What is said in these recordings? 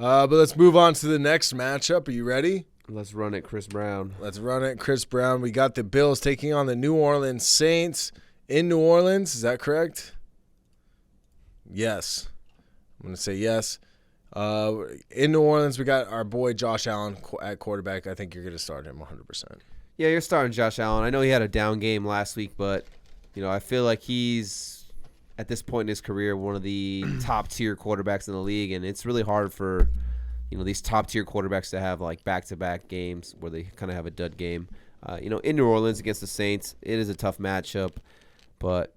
But let's move on to the next matchup. Are you ready? Let's run it, Chris Brown. Let's run it, Chris Brown. We got the Bills taking on the New Orleans Saints in New Orleans. Is that correct? Yes. I'm going to say yes. In New Orleans, we got our boy Josh Allen at quarterback. I think you're going to start him 100%. Yeah, you're starting Josh Allen. I know he had a down game last week, but I feel like he's at this point in his career one of the top tier quarterbacks in the league, and it's really hard for these top tier quarterbacks to have like back-to-back games where they kind of have a dud game. In New Orleans against the Saints, it is a tough matchup, but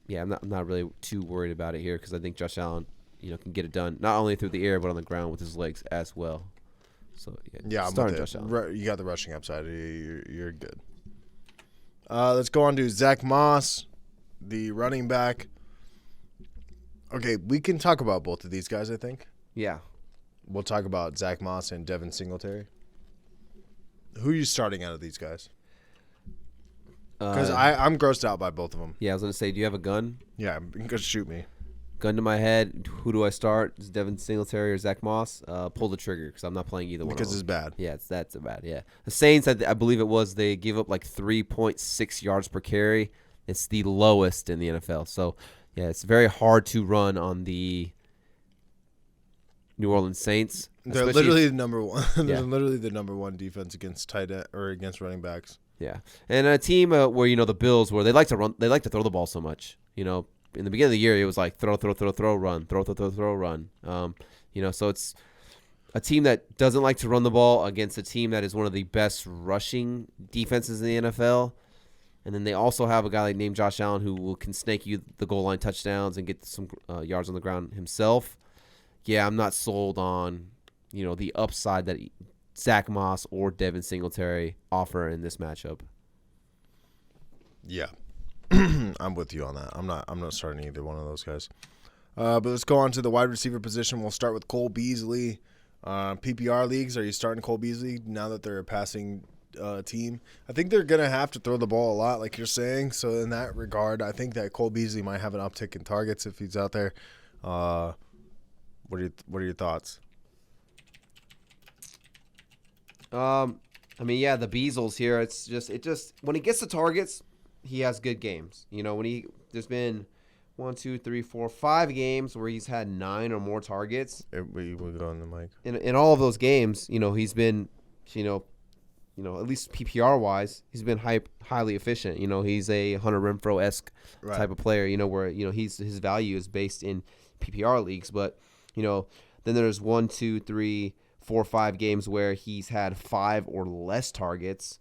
yeah, I'm not really too worried about it here because I think Josh Allen can get it done not only through the air but on the ground with his legs as well. So yeah, I'm starting with Josh Allen. You got the rushing upside. You're good. Let's go on to Zack Moss, the running back. Okay, we can talk about both of these guys, I think. Yeah. We'll talk about Zack Moss and Devin Singletary. Who are you starting out of these guys? Because I'm grossed out by both of them. Yeah, I was going to say, do you have a gun? Yeah, you can shoot me. Gun to my head. Who do I start? Is Devin Singletary or Zack Moss? Pull the trigger because I'm not playing either one. Because it's bad. Yeah, that's bad. Yeah, the Saints, I believe it was, they gave up like 3.6 yards per carry. It's the lowest in the NFL. So yeah, it's very hard to run on the New Orleans Saints. They're literally the number one. They're literally the number one defense against tight end or against running backs. Yeah, and a team where the Bills, where they like to throw the ball so much. In the beginning of the year, it was like throw, run, throw, run. So it's a team that doesn't like to run the ball against a team that is one of the best rushing defenses in the NFL. And then they also have a guy named Josh Allen who can snake you the goal line touchdowns and get some yards on the ground himself. Yeah, I'm not sold on the upside that Zack Moss or Devin Singletary offer in this matchup. Yeah. I'm with you on that. I'm not starting either one of those guys. But let's go on to the wide receiver position. We'll start with Cole Beasley. PPR leagues, are you starting Cole Beasley now that they're a passing team? I think they're going to have to throw the ball a lot, like you're saying. So in that regard, I think that Cole Beasley might have an uptick in targets if he's out there. What are your thoughts? The Beasles here. It just when he gets the targets, he has good games. There's been 1, 2, 3, 4, 5 games where he's had 9 or more targets. We go on the mic. In all of those games, he's been, at least PPR wise, he's been highly efficient. He's a Hunter Renfrow-esque type of player. Where his value is based in PPR leagues, but then there's 1, 2, 3, 4, 5 games where he's had 5 or less targets.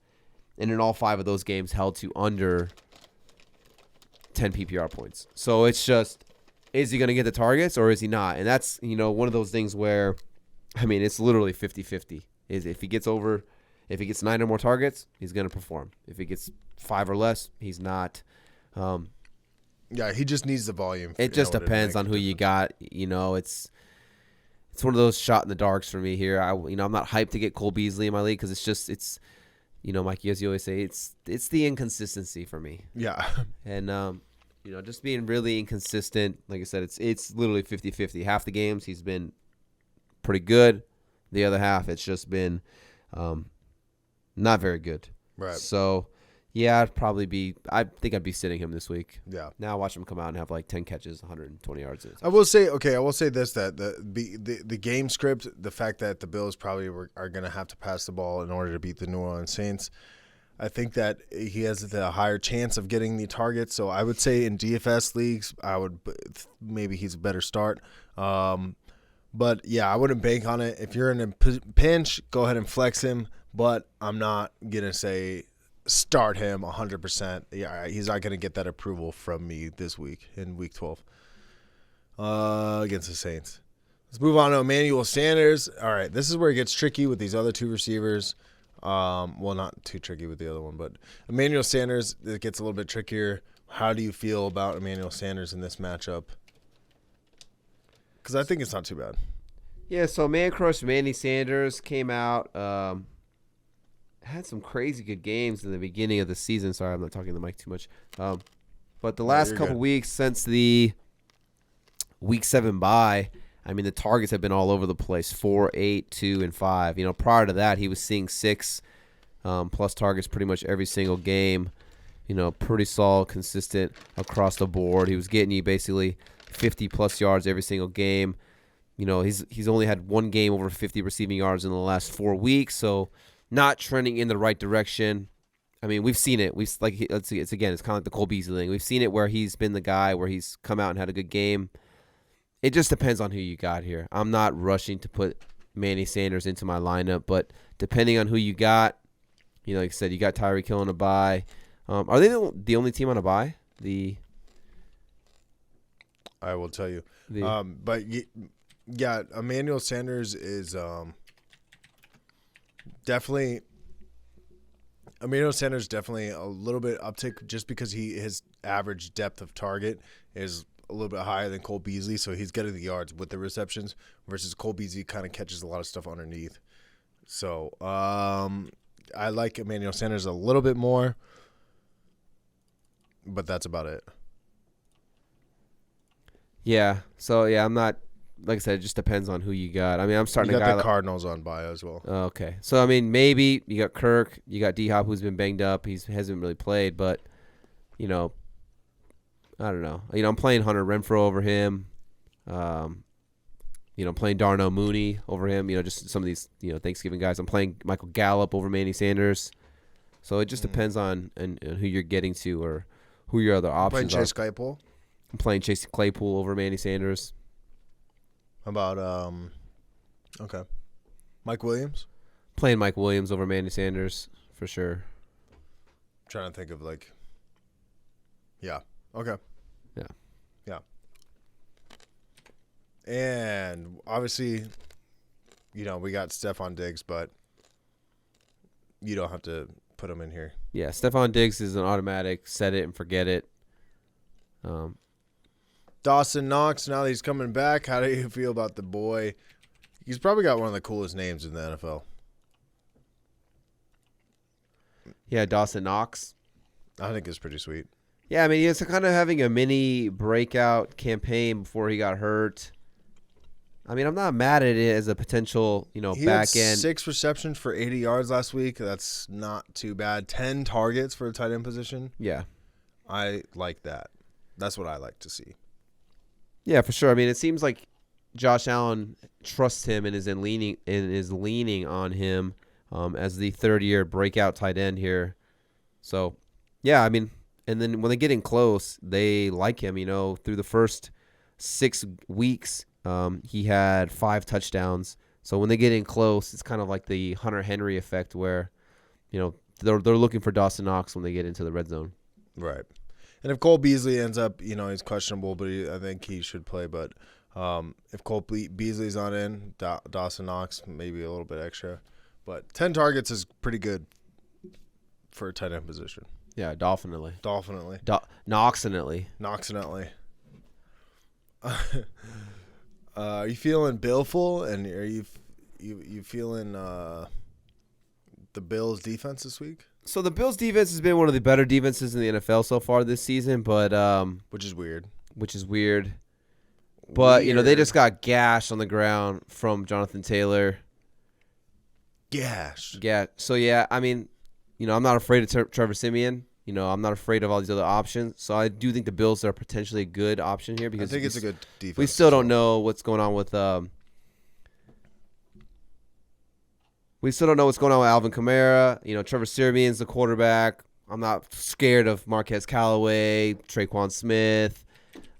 And in all 5 of those games held to under 10 PPR points. So it's just, is he going to get the targets or is he not? And that's, one of those things where, it's literally 50-50. If he gets 9 or more targets, he's going to perform. If he gets 5 or less, he's not. Yeah, he just needs the volume. It just depends on who you got. It's one of those shot in the darks for me here. I'm not hyped to get Cole Beasley in my league because it's Mike, as you always say, it's the inconsistency for me. Yeah. And, just being really inconsistent. Like I said, it's literally 50-50. Half the games he's been pretty good. The other half, it's just been not very good. Right. So, yeah, I think I'd be sitting him this week. Yeah. Now watch him come out and have like 10 catches, 120 yards. I will say this, that the game script, the fact that the Bills probably are going to have to pass the ball in order to beat the New Orleans Saints, I think that he has the higher chance of getting the targets. So I would say in DFS leagues, maybe he's a better start. But yeah, I wouldn't bank on it. If you're in a pinch, go ahead and flex him. But I'm not going to say start him 100%. Yeah, he's not going to get that approval from me this week in Week 12 against the Saints. Let's move on to Emmanuel Sanders. All right, this is where it gets tricky with these other 2 receivers. Well, not too tricky with the other one, but Emmanuel Sanders, it gets a little bit trickier. How do you feel about Emmanuel Sanders in this matchup? Because I think it's not too bad. Yeah, so Man Crush Manny Sanders came out, had some crazy good games in the beginning of the season. Sorry, I'm not talking to the mic too much. But the last couple weeks since the Week 7 bye, I mean, the targets have been all over the place, 4, 8, 2, and 5. You know, prior to that, he was seeing 6 plus targets pretty much every single game. You know, pretty solid, consistent across the board. He was getting you basically 50-plus yards every single game. You know, he's only had one game over 50 receiving yards in the last 4 weeks, so not trending in the right direction. I mean, we've seen it. It's kind of like the Cole Beasley thing. We've seen it where he's been the guy where he's come out and had a good game. It just depends on who you got here. I'm not rushing to put Manny Sanders into my lineup, but depending on who you got, you know, like I said, you got Tyreek Hill on a bye. Are they the only team on a bye? I will tell you. But yeah, Emmanuel Sanders is definitely a little bit uptick just because his average depth of target is a little bit higher than Cole Beasley, so he's getting the yards with the receptions versus Cole Beasley kind of catches a lot of stuff underneath. So I like Emmanuel Sanders a little bit more, but that's about it. Yeah. So yeah, I'm not. Like I said, it just depends on who you got. I mean, I'm starting. You got the Cardinals on bye as well. Okay, so I mean, maybe you got Kirk, you got D-Hop, who's been banged up. He hasn't really played, but you know, I don't know. You know, I'm playing Hunter Renfrow over him. You know, playing Darnell Mooney over him. You know, just some of these Thanksgiving guys. I'm playing Michael Gallup over Manny Sanders. So it just depends on who you're getting to or who your other options playing are. Chase Claypool. I'm playing Chase Claypool over Manny Sanders. How about okay, Mike Williams? Playing Mike Williams over Manny Sanders for sure. Trying to think of yeah, okay, yeah. And obviously, we got Stephon Diggs, but you don't have to put him in here. Yeah, Stephon Diggs is an automatic set it and forget it. Dawson Knox, now that he's coming back, how do you feel about the boy? He's probably got one of the coolest names in the NFL. Yeah, Dawson Knox. I think it's pretty sweet. Yeah, I mean, he's kind of having a mini breakout campaign before he got hurt. I mean, I'm not mad at it as a potential, back had end. 6 receptions for 80 yards last week. That's not too bad. 10 targets for a tight end position. Yeah. I like that. That's what I like to see. Yeah, for sure. I mean, it seems like Josh Allen trusts him and is leaning on him as the third-year breakout tight end here. So, yeah, I mean, and then when they get in close, they like him. Through the first 6 weeks, he had 5 touchdowns. So when they get in close, it's kind of like the Hunter Henry effect where, they're looking for Dawson Knox when they get into the red zone. Right. And if Cole Beasley ends up, he's questionable, but I think he should play. But if Cole Beasley's not in, Dawson Knox, maybe a little bit extra. But 10 targets is pretty good for a tight end position. Yeah, definitely. Noxinately. Are you feeling Billful? And are you feeling the Bills' defense this week? So the Bills' defense has been one of the better defenses in the NFL so far this season, but which is weird. But they just got gashed on the ground from Jonathan Taylor. Gashed. Yeah. So yeah, I mean, I'm not afraid of Trevor Siemian. I'm not afraid of all these other options. So I do think the Bills are potentially a good option here because I think it's a good defense. We still don't know what's going on with Alvin Kamara. Trevor Siemian's the quarterback. I'm not scared of Marquez Callaway, Traquan Smith,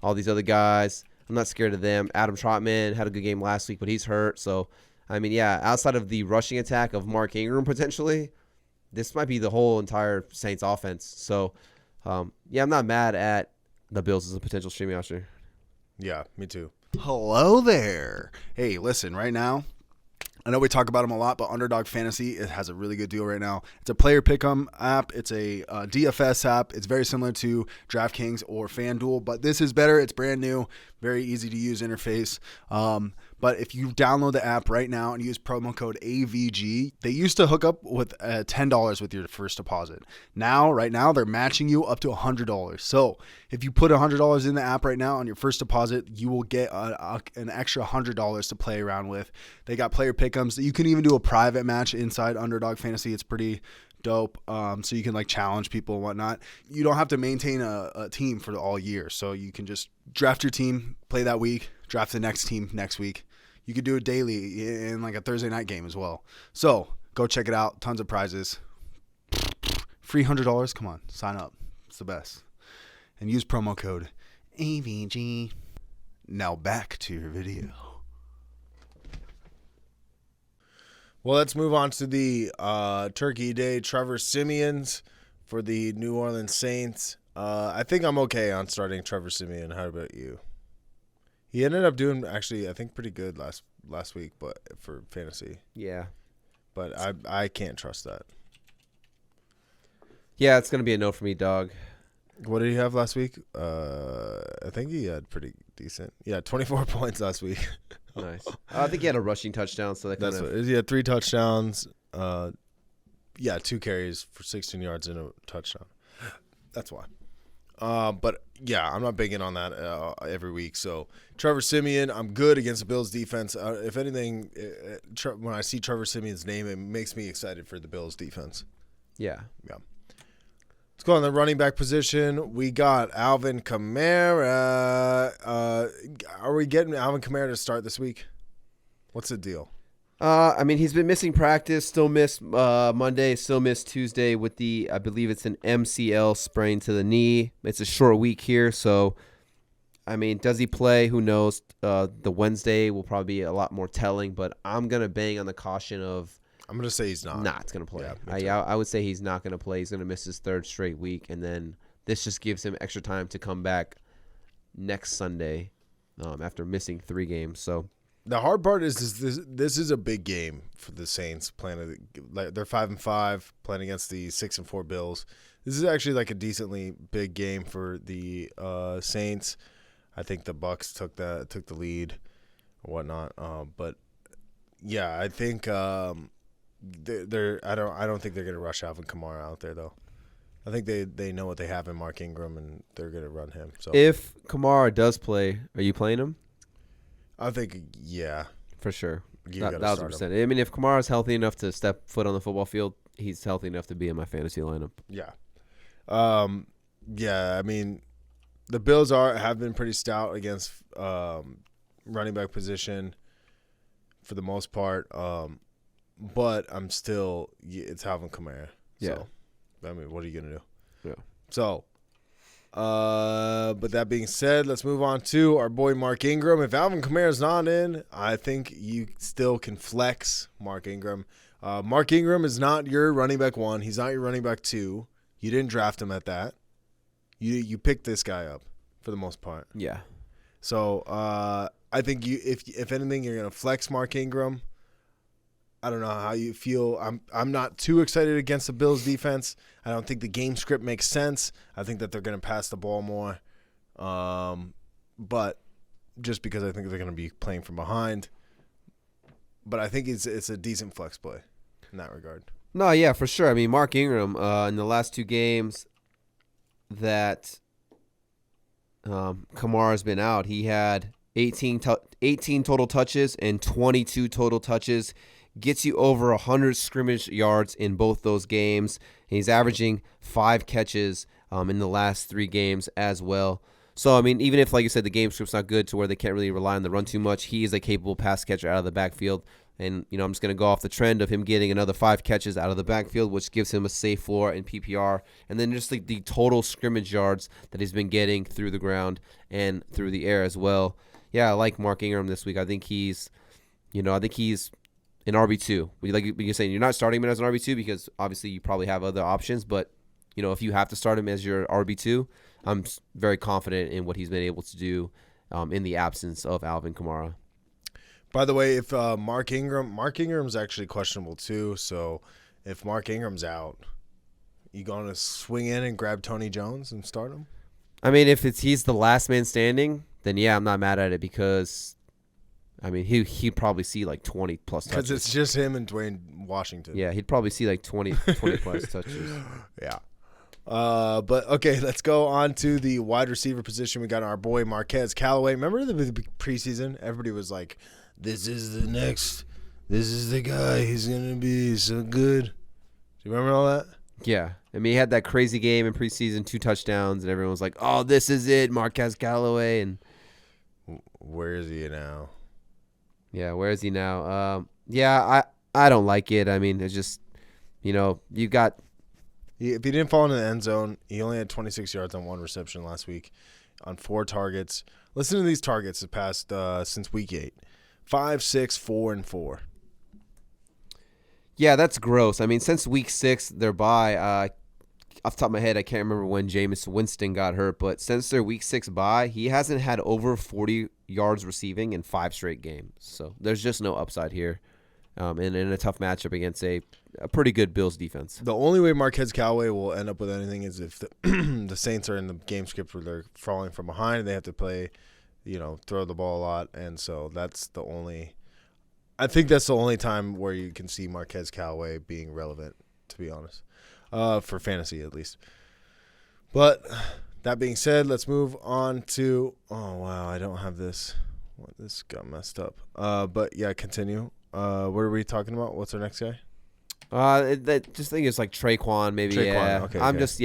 all these other guys. I'm not scared of them. Adam Trotman had a good game last week, but he's hurt. So, I mean, yeah, outside of the rushing attack of Mark Ingram potentially, this might be the whole entire Saints offense. So, yeah, I'm not mad at the Bills as a potential streaming option. Yeah, me too. Hello there. Hey, listen, right now, I know we talk about them a lot, but Underdog Fantasy, it has a really good deal right now. It's a player pick'em app. It's a DFS app. It's very similar to DraftKings or FanDuel, but this is better. It's brand new, very easy to use interface. But if you download the app right now and use promo code AVG, they used to hook up with $10 with your first deposit. Right now, they're matching you up to $100. So if you put $100 in the app right now on your first deposit, you will get an extra $100 to play around with. They got player pick'ems. You can even do a private match inside Underdog Fantasy. It's pretty dope. So you can like challenge people and whatnot. You don't have to maintain a team for all year. So you can just draft your team, play that week, draft the next team next week. You could do it daily in like a Thursday night game as well. So go check it out. Tons of prizes. Free $100. Come on, sign up. It's the best. And use promo code AVG. Now back to your video. Well, let's move on to the Turkey Day Trevor Siemians for the New Orleans Saints. I think I'm okay on starting Trevor Siemian. How about you? He ended up doing actually, I think, pretty good last week, but for fantasy. Yeah. But I can't trust that. Yeah, it's gonna be a no for me, dog. What did he have last week? I think he had pretty decent. Yeah, 24 points last week. Nice. I think he had a rushing touchdown, so that That's what he had 3 touchdowns. 2 carries for 16 yards and a touchdown. That's why. But yeah, I'm not bigging on that every week. So Trevor Siemian, I'm good against the Bills defense. If anything, when I see Trevor Siemian's name, it makes me excited for the Bills defense. Yeah. Let's go on the running back position. We got Alvin Kamara. Are we getting Alvin Kamara to start this week? What's the deal? I mean, he's been missing practice, still missed Monday, still missed Tuesday with I believe it's an MCL sprain to the knee. It's a short week here, so, I mean, does he play? Who knows? The Wednesday will probably be a lot more telling, but I'm going to bang on the caution of I'm going to say he's not. Not going to play. Yeah, I would say he's not going to play. He's going to miss his 3rd straight week, and then this just gives him extra time to come back next Sunday after missing 3 games, so. The hard part is this is a big game for the Saints. They're 5-5, playing against the 6-4 Bills. This is actually like a decently big game for the Saints. I think the Bucs took the lead or whatnot. But yeah, I think I don't think they're gonna rush Alvin Kamara out there though. I think they know what they have in Mark Ingram and they're gonna run him. So if Kamara does play, are you playing him? I think, yeah. For sure. You gotta 1,000%. I mean, if Kamara's healthy enough to step foot on the football field, he's healthy enough to be in my fantasy lineup. Yeah. I mean, the Bills have been pretty stout against running back position for the most part. But I'm still – it's Alvin Kamara. So, I mean, what are you going to do? Yeah. So – but that being said, let's move on to our boy Mark Ingram. If Alvin Kamara's not in, I think you still can flex Mark Ingram. Mark Ingram is not your running back 1. He's not your running back 2. You didn't draft him at that. You picked this guy up for the most part. Yeah. So I think if anything, you're gonna flex Mark Ingram. I don't know how you feel. I'm not too excited against the Bills defense. I don't think the game script makes sense. I think that they're going to pass the ball more. But just because I think they're going to be playing from behind. But I think it's a decent flex play in that regard. No, yeah, for sure. I mean, Mark Ingram in the last 2 games that Kamara's been out, he had 18 total touches and 22 total touches. Gets you over 100 scrimmage yards in both those games. And he's averaging 5 catches in the last 3 games as well. So, I mean, even if, like you said, the game script's not good to where they can't really rely on the run too much, he is a capable pass catcher out of the backfield. And, I'm just going to go off the trend of him getting another 5 catches out of the backfield, which gives him a safe floor in PPR. And then just like the total scrimmage yards that he's been getting through the ground and through the air as well. Yeah, I like Mark Ingram this week. I think he's an RB2. Like you're saying, you're not starting him as an RB2 because obviously you probably have other options. But, if you have to start him as your RB2, I'm very confident in what he's been able to do in the absence of Alvin Kamara. By the way, if Mark Ingram's actually questionable too. So if Mark Ingram's out, you going to swing in and grab Tony Jones and start him? I mean, if he's the last man standing, then yeah, I'm not mad at it because I mean, he'd probably see like 20 plus touches. Because it's just him and Dwayne Washington. Yeah, he'd probably see like 20 plus touches. Yeah. But okay, let's go on to the wide receiver position. We got our boy Marquez Callaway. Remember the preseason? Everybody was like, "This is the guy. He's gonna be so good." Do you remember all that? Yeah, I mean, he had that crazy game in preseason, 2 touchdowns, and everyone was like, "Oh, this is it, Marquez Callaway." And where is he now? Yeah, where is he now? I don't like it. I mean, it's just, you got. If he didn't fall into the end zone, he only had 26 yards on 1 reception last week on 4 targets. Listen to these targets the past since week 8. 5, 6, 4, and 4. Yeah, that's gross. I mean, since week 6, they're bye. Off the top of my head, I can't remember when Jameis Winston got hurt, but since their week 6 bye, he hasn't had over 40 yards receiving in 5 straight games. So there's just no upside here. And in a tough matchup against a pretty good Bills defense. The only way Marquez Callaway will end up with anything is if the Saints are in the game script where they're falling from behind and they have to play, throw the ball a lot. And so that's the only – I think that's the only time where you can see Marquez Callaway being relevant, to be honest, for fantasy at least. But that being said, let's move on to – oh, wow, I don't have this. This got messed up. But, yeah, continue. What are we talking about? What's our next guy? Just think it's like Traquan, maybe. Traquan, yeah. okay.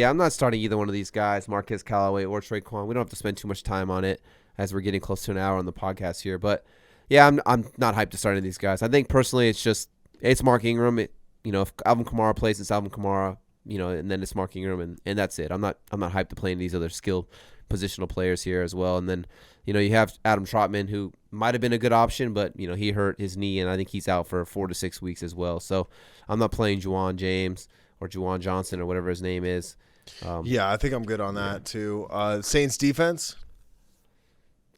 I'm not starting either one of these guys, Marquez Callaway or Traquan. We don't have to spend too much time on it as we're getting close to an hour on the podcast here. But yeah, I'm not hyped to start any of these guys. I think personally, it's Mark Ingram. If Alvin Kamara plays, it's Alvin Kamara. And then it's Mark Ingram, and that's it. I'm not hyped to play any of these other skill positional players here as well. And then you have Adam Trotman, who might have been a good option, but he hurt his knee, and I think he's out for 4 to 6 weeks as well. So I'm not playing Juwan James or Juwan Johnson or whatever his name is. Yeah, I think I'm good on that too. Saints defense.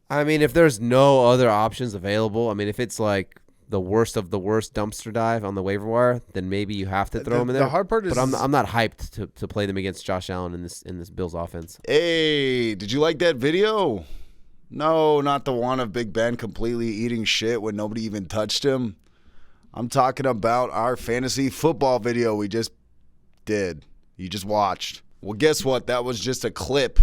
I mean, if there's no other options available, I mean, if it's like the worst of the worst dumpster dive on the waiver wire, then maybe you have to throw him in there. The hard part is, but I'm not hyped to play them against Josh Allen in this Bills offense. Hey, did you like that video? No, not the one of Big Ben completely eating shit when nobody even touched him. I'm talking about our fantasy football video we just did. You just watched. Well, guess what? That was just a clip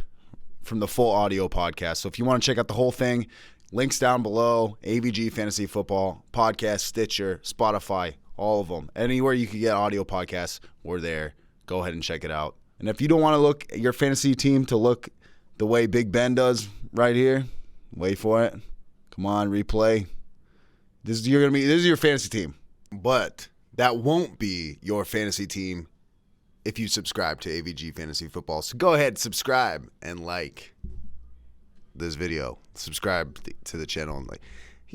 from the full audio podcast. So if you want to check out the whole thing, links down below. AVG Fantasy Football Podcast, Stitcher, Spotify, all of them. Anywhere you can get audio podcasts, we're there. Go ahead and check it out. And if you don't want to look at your fantasy team to look the way Big Ben does right here, wait for it. Come on, replay. This is your fantasy team. But that won't be your fantasy team if you subscribe to AVG Fantasy Football. So go ahead, subscribe and like this video. Subscribe to the channel and like.